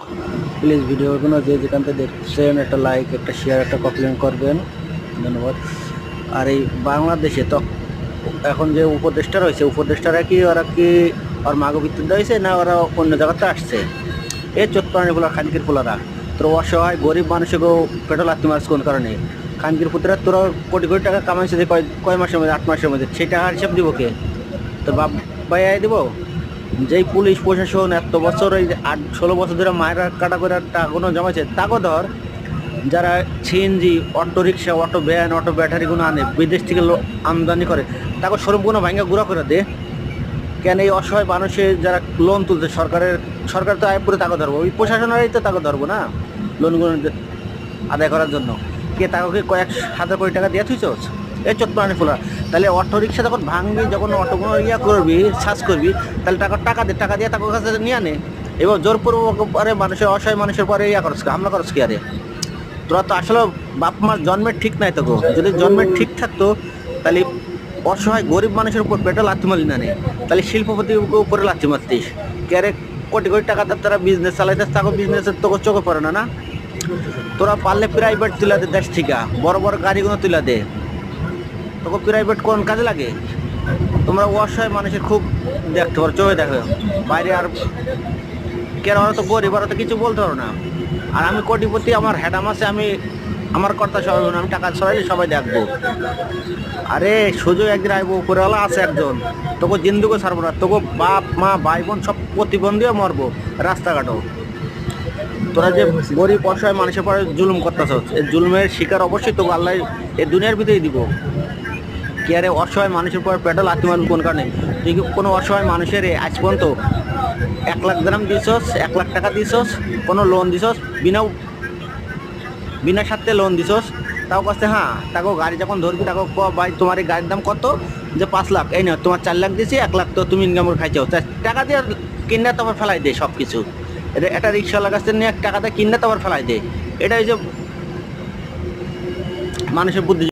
Please ভিডিওগুলো যে যেখান থেকে দেখছেন একটা লাইক, একটা শেয়ার, একটা কমেন্ট করবেন, ধন্যবাদ। আর এই বাংলাদেশে তো এখন যে উপদেষ্টা রয়েছে, উপদেষ্টারা কি ওরা কি ওর মাগো ভিত্তিতে হয়েছে না ওরা অন্য জায়গাতে আসছে? এই চোদ্দ পোলা খানকির পোলারা তোর অসহায় গরিব মানুষকেও পেট্রোল আত্মি মাস কোন কারণে খানকির পুত্রা তোরা কোটি কোটি টাকা কামাইছে যে কয় মাসের মধ্যে, 8 মাসের মধ্যে, সেই টাকার হিসাব দিব কে? তোর বাপ ভাইয়াই দিব? যেই পুলিশ প্রশাসন এত বছর, এই 8-16 বছর ধরে মায়ের কাটা করে টাকাগুলো জমাইছে, তাকে ধর। যারা CNG, auto rickshaw, auto van, auto ব্যাটারিগুলো আনে বিদেশ থেকে আমদানি করে, তাকে শোরুমগুলো ভাঙ্গা গুঁড়া করে দে। কেন এই অসহায় মানুষের যারা লোন তুলছে, সরকার তো আয় পুরো তাকে ধরবো, ওই প্রশাসনেরই তো তাকে ধরবো না লোনগুলো আদায় করার জন্য। কে তাকে কয়েক হাজার কোটি টাকা দিয়ে থুইছ? এই চোদ্দ ফোলা। তাহলে অটো রিক্সা যখন ভাঙবি, যখন অটোগুলো করবি, সার্চ করবি, তাহলে টাকা দিয়ে তাকে কাছে নিয়ে আনে। এবার জোরপূর্বক পরে মানুষের, অসহায় মানুষের পরে করস, হামলা করস কি? আরে তোরা তো আসলে বাপ মার জন্মের ঠিক নাই তোকে। যদি জন্মের ঠিক থাকতো তাহলে অসহায় গরিব মানুষের উপর পেটে লাথি মারলি না, তাহলে শিল্পপতির উপরে লাথি মারতিস। ক্যারে কোটি কোটি টাকা তারা বিজনেস চালাইতেছে, তাকে বিজনেসের তোকে চোখে পড়ে না। তোরা পারলে প্রাইভেট তুলে দে, দেশ থেকে বড় বড় গাড়িগুলো তুলে দে। তোকে প্রাইভেট কোন কাজে লাগে? তোমরা অসহায় মানুষের খুব দেখতে পারো, চোখে দেখো বাইরে। আর কেন ওরা তো গরিব, ওরা তো কিছু বলতে পারো না। আর আমি কোটিপতি, আমার হ্যাডাম আছে, আমি আমার কর্তা সবাই, আমি টাকা ছড়াইলে সবাই দেখবো। আরে সুযোগ একদিন আইবো, উপরেওয়ালা আছে একজন, তোকে জিন্দুকে ছাড়বো না। তোকে বাপ মা ভাই বোন সব প্রতিবন্ধীও মরবো রাস্তাঘাটও। তোরা যে গরিব অসহায় মানুষের পরে জুলুম করতেছ, এই জুলুমের শিকার অবশ্যই তোকে আল্লাহ এই দুনিয়ার ভিতরেই দিব। কি আরে অসহায় মানুষের পর পেট্রোল আত্মি মানুষ কোন কারণে? তুই কি কোনো অসহায় মানুষের আজ পর্যন্ত 1 লাখ গ্রাম দিছস, 1 লাখ টাকা দিছস, কোনো লোন দিছস? বিনা স্বার্থে লোন দিছস? তাও কাছে হ্যাঁ, তাকেও গাড়ি যখন ধরবি তাকে ভাই তোমার এই গাড়ির দাম কত? যে 5 লাখ। এই না, তোমার 4 লাখ দিয়েছি, 1 লাখ তো তুমি ইনকাম করে খাইছো। টাকা দিয়ে কিনে তারপর ফেলাই দে সব কিছু। এটা রিক্সাওয়ালার কাছে নিয়ে টাকা দিয়ে কিনে তারপর ফেলাই দে। এটা ওই যে মানুষের বুদ্ধি।